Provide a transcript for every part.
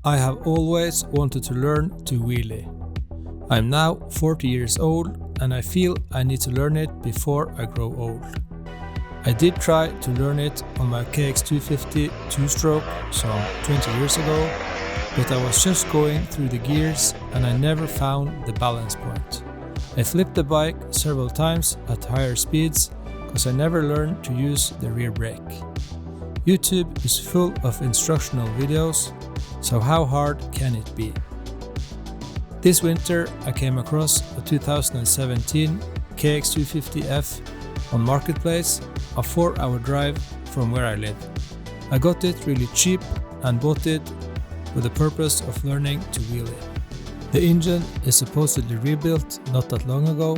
I have always wanted to learn to wheelie. I'm now 40 years old and I feel I need to learn it before I grow old. I did try to learn it on my KX250 two-stroke some 20 years ago, but I was just going through the gears and I never found the balance point. I flipped the bike several times at higher speeds because I never learned to use the rear brake. YouTube is full of instructional videos, so how hard can it be? This winter I came across a 2017 KX250F on Marketplace, a 4-hour drive from where I live. I got it really cheap and bought it with the purpose of learning to wheelie. The engine is supposedly rebuilt not that long ago,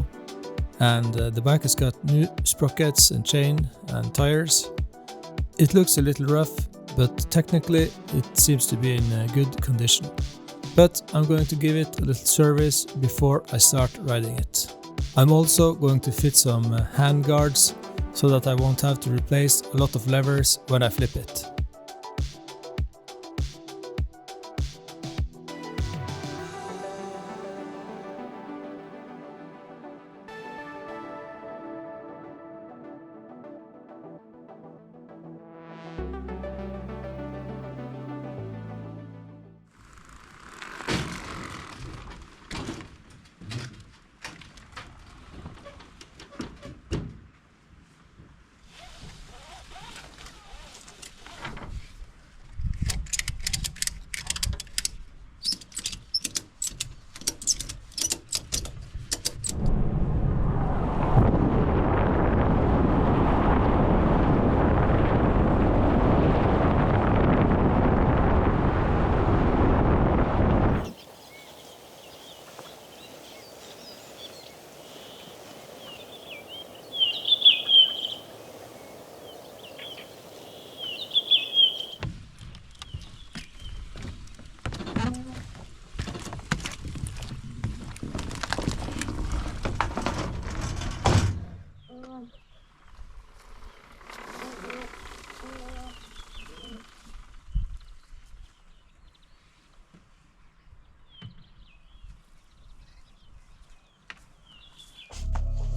and the bike has got new sprockets and chain and tires. It looks a little rough, but technically it seems to be in good condition. But I'm going to give it a little service before I start riding it. I'm also going to fit some hand guards so that I won't have to replace a lot of levers when I flip it.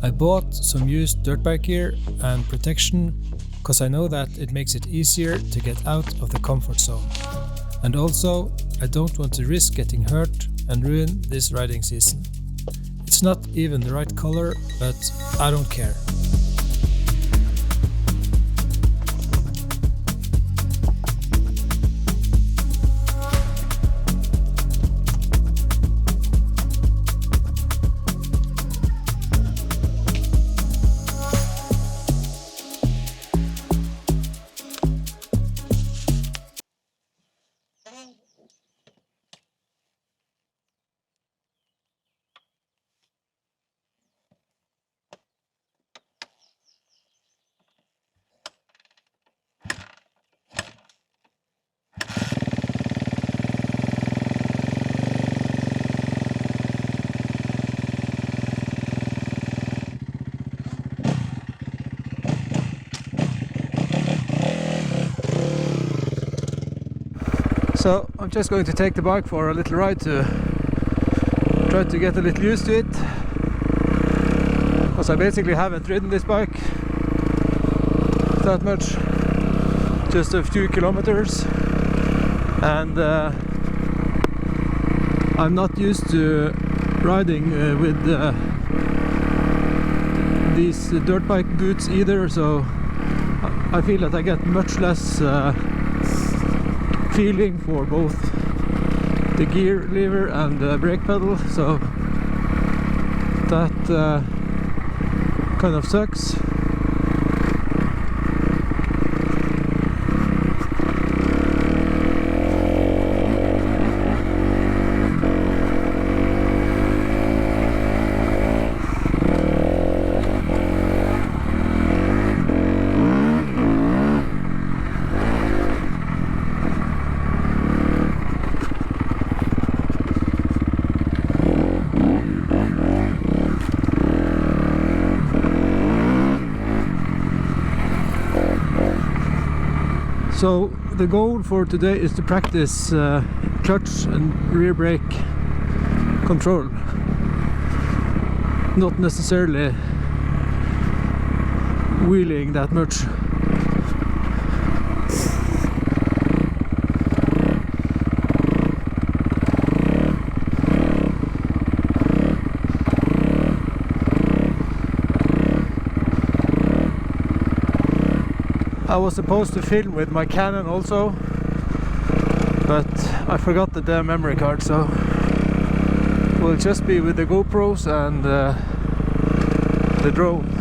I bought some used dirt bike gear and protection because I know that it makes it easier to get out of the comfort zone. And also, I don't want to risk getting hurt and ruin this riding season. It's not even the right color, but I don't care. So I'm just going to take the bike for a little ride to try to get a little used to it, because I basically haven't ridden this bike that much, just a few kilometers, and I'm not used to riding with these dirt bike boots either, so I feel that I get much less feeling for both the gear lever and the brake pedal, so that kind of sucks. So the goal for today is to practice clutch and rear brake control, not necessarily wheeling that much. I was supposed to film with my Canon also, but I forgot the damn memory card, so we'll just be with the GoPros and the drone.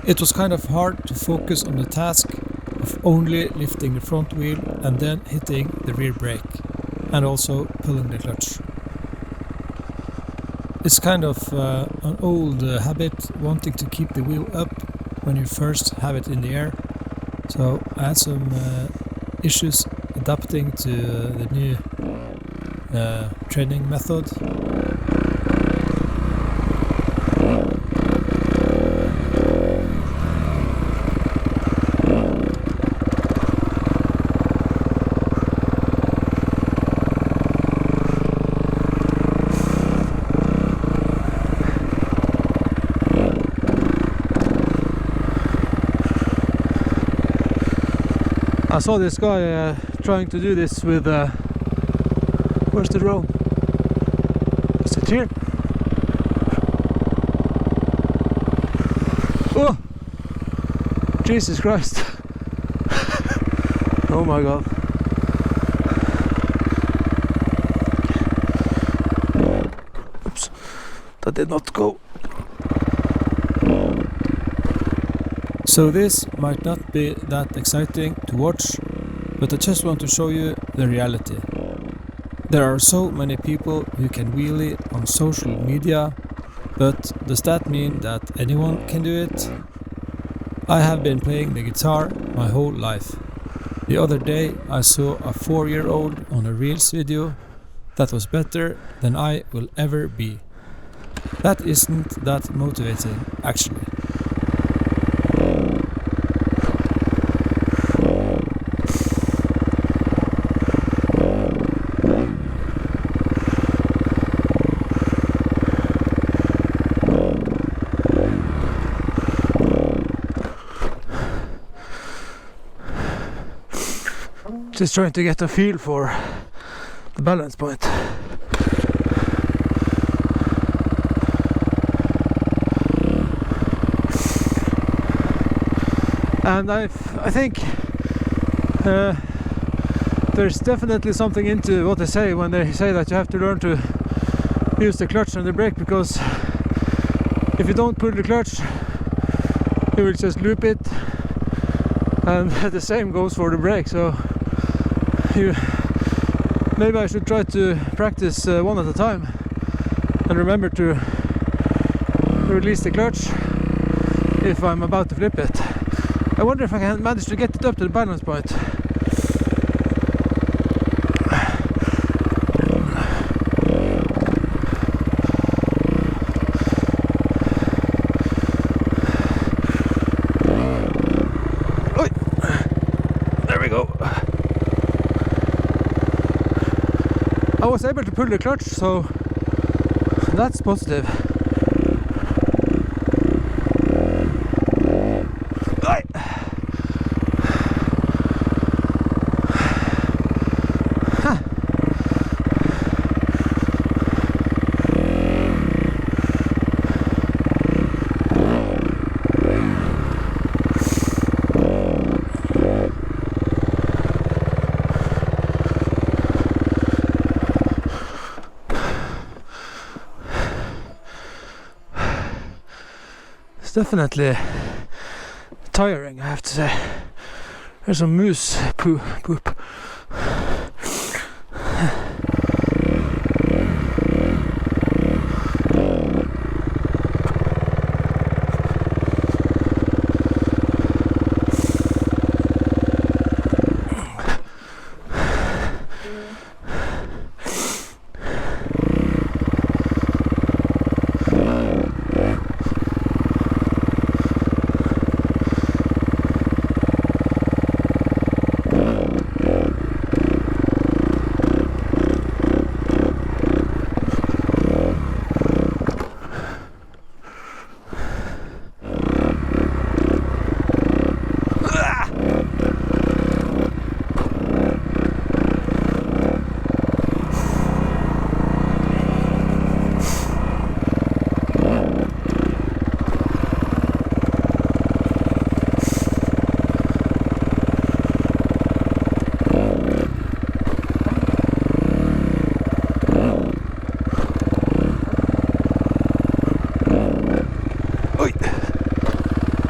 It was kind of hard to focus on the task of only lifting the front wheel and then hitting the rear brake and also pulling the clutch. It's kind of an old habit wanting to keep the wheel up when you first have it in the air. So I had some issues adapting to the new training method. I saw this guy trying to do this with where's the drone? Is it here? Oh! Jesus Christ! Oh my god! Oops! That did not go. So this might not be that exciting to watch, but I just want to show you the reality. There are so many people who can wheelie on social media, but does that mean that anyone can do it? I have been playing the guitar my whole life. The other day I saw a 4-year-old on a Reels video that was better than I will ever be. That isn't that motivating, actually. Just trying to get a feel for the balance point. And I think there's definitely something into what they say when they say that you have to learn to use the clutch and the brake, because if you don't pull the clutch you will just loop it, and the same goes for the brake. So maybe I should try to practice one at a time and remember to release the clutch if I'm about to flip it. I wonder if I can manage to get it up to the balance point. There we go. I was able to pull the clutch, so that's positive. definitely tiring, I have to say. There's some moose poop.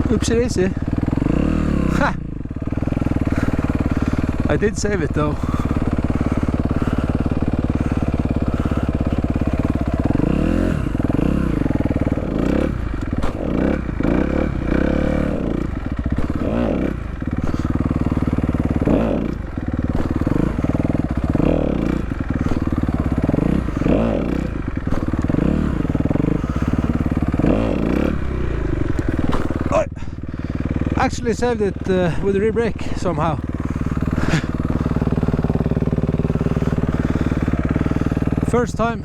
Oopsie daisy. Ha! I did save it though. Actually saved it with a rear brake somehow. First time,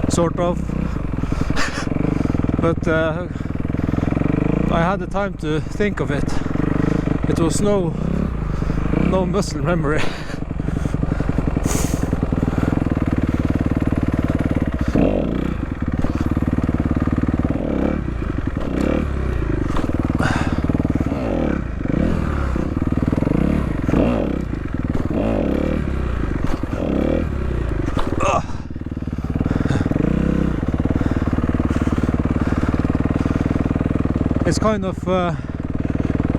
sort of, but I had the time to think of it. It was no muscle memory. It's kind of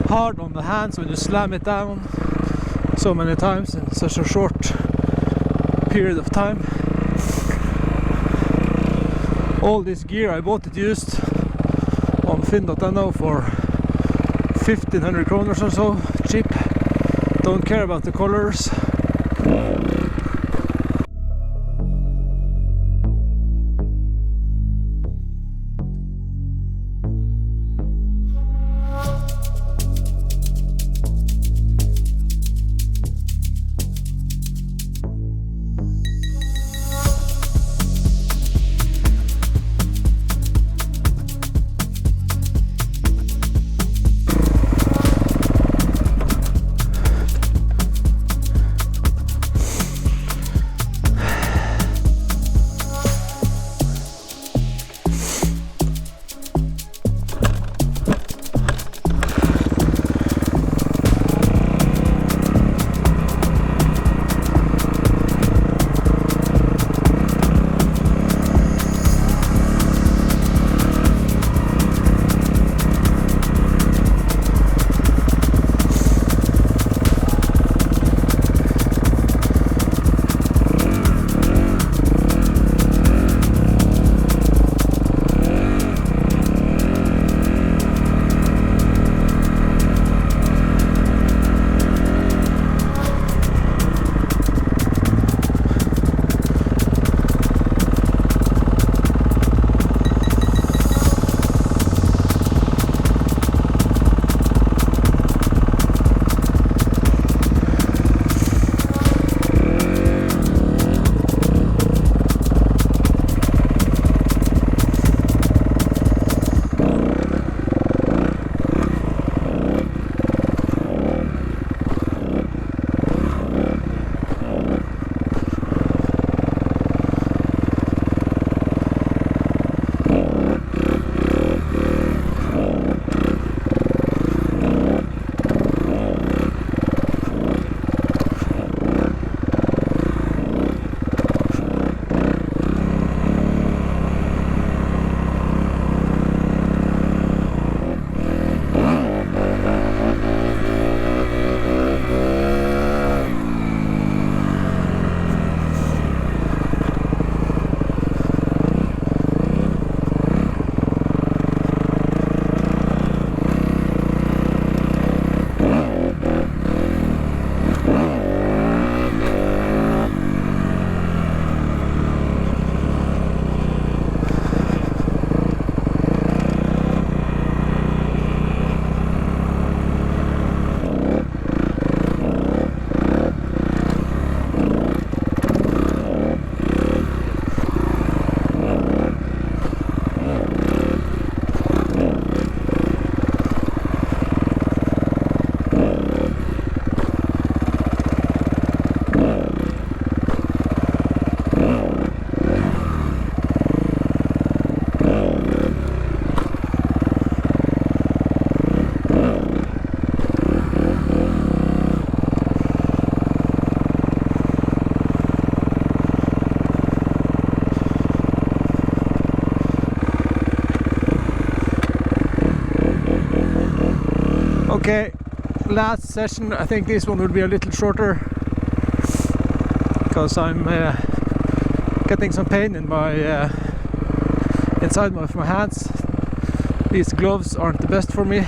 hard on the hands when you slam it down so many times in such a short period of time. All this gear I bought it used on finn.no for 1500 kronor or so, cheap. Don't care about the colors. Okay, last session. I think this one will be a little shorter because I'm getting some pain in my inside of my hands. These gloves aren't the best for me.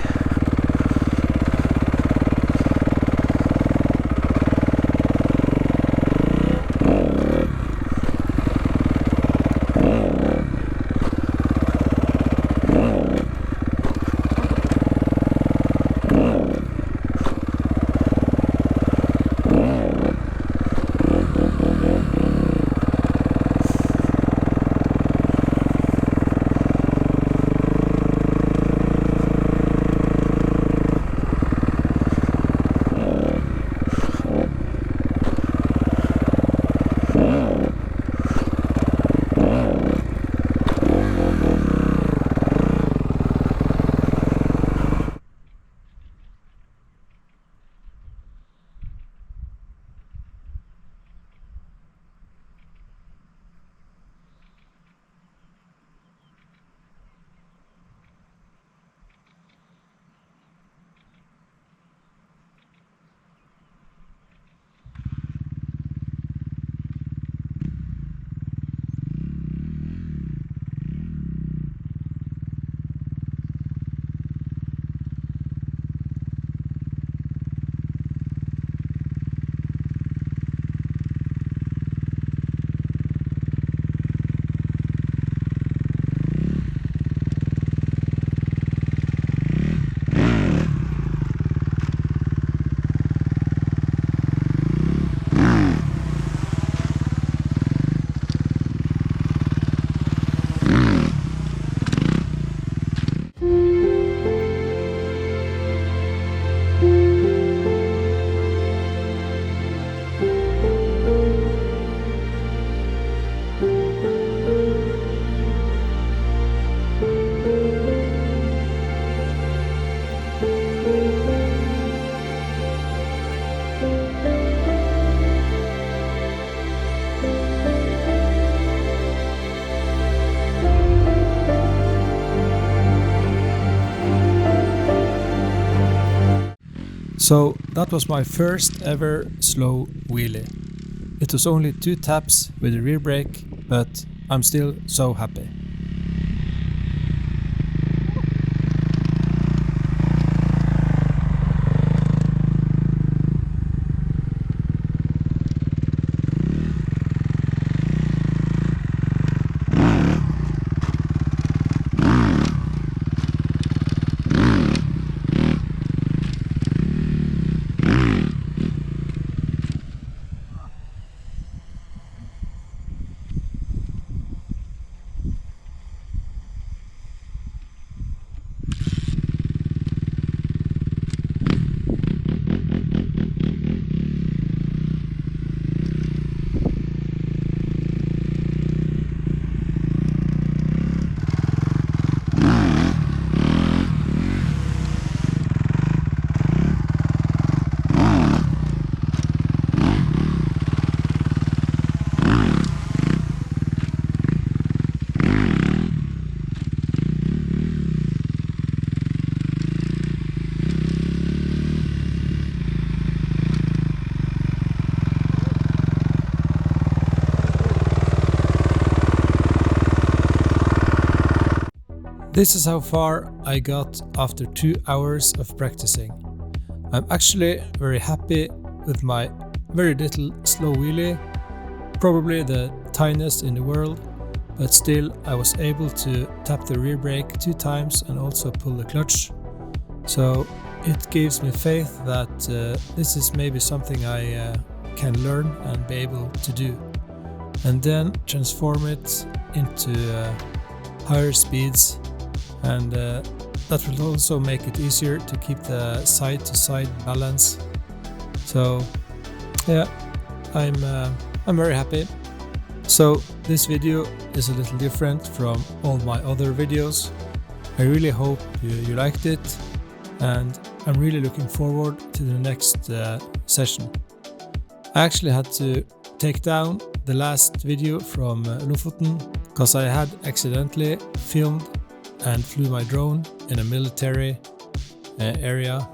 So that was my first ever slow wheelie. It was only 2 taps with the rear brake, but I'm still so happy. This is how far I got after 2 hours of practicing. I'm actually very happy with my very little slow wheelie, probably the tiniest in the world, but still I was able to tap the rear brake 2 times and also pull the clutch. So it gives me faith that this is maybe something I can learn and be able to do, and then transform it into higher speeds, and that will also make it easier to keep the side-to-side balance. So yeah, I'm very happy. So this video is a little different from all my other videos. I really hope you liked it, and I'm really looking forward to the next session. I actually had to take down the last video from Lofoten because I had accidentally filmed and flew my drone in a military area.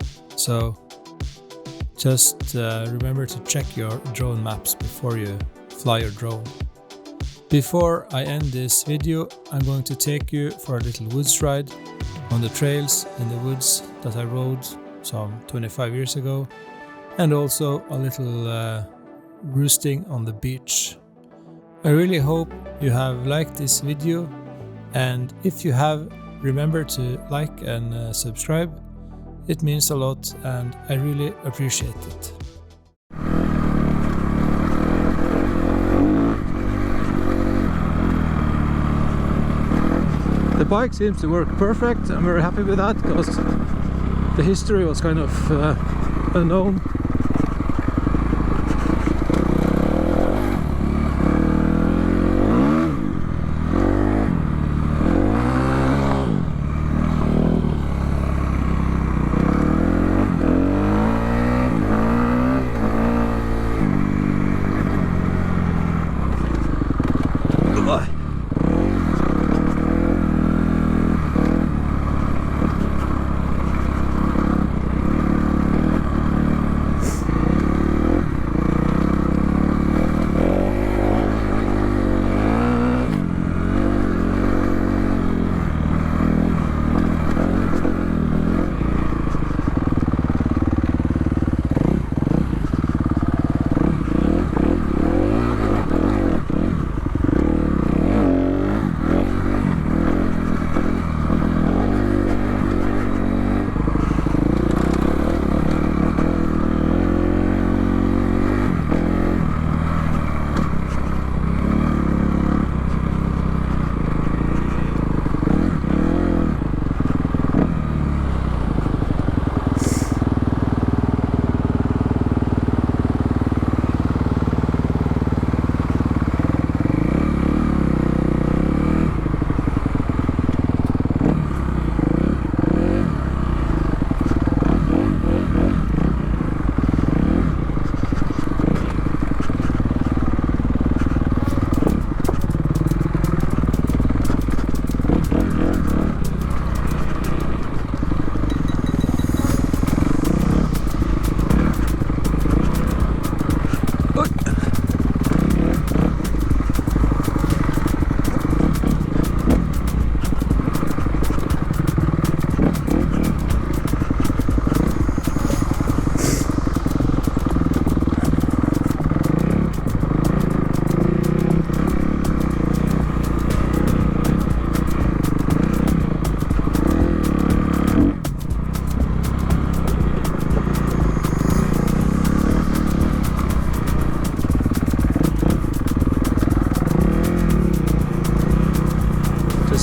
so just remember to check your drone maps before you fly your drone. Before I end this video, I'm going to take you for a little woods ride on the trails in the woods that I rode some 25 years ago, and also a little roosting on the beach. I really hope you have liked this video, and if you have, remember to like and subscribe. It means a lot and I really appreciate it. The bike seems to work perfect. I'm very happy with that because the history was kind of unknown.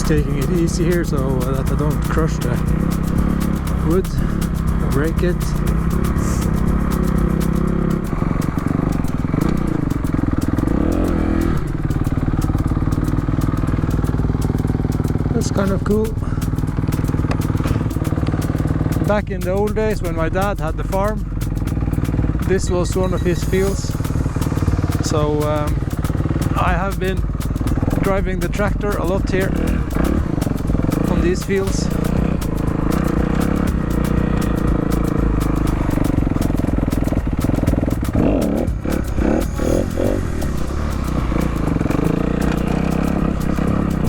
Taking it easy here so that I don't crush the wood or break it. That's kind of cool. Back in the old days when my dad had the farm, this was one of his fields, so I have been driving the tractor a lot here on these fields.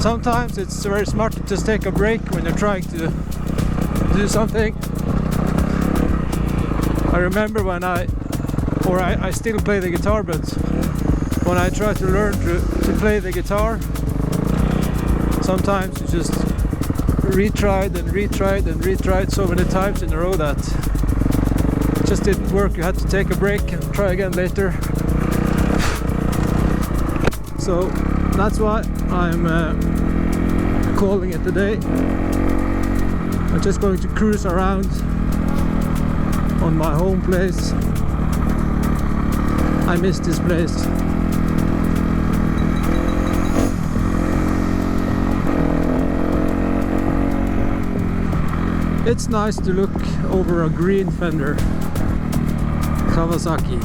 Sometimes it's very smart to just take a break when you're trying to do something. I remember when I still play the guitar, but when I try to learn to play the guitar, sometimes you just retried and retried and retried so many times in a row that it just didn't work. You had to take a break and try again later. So that's why I'm calling it a day. I'm just going to cruise around on my home place. I miss this place. It's nice to look over a green fender Kawasaki.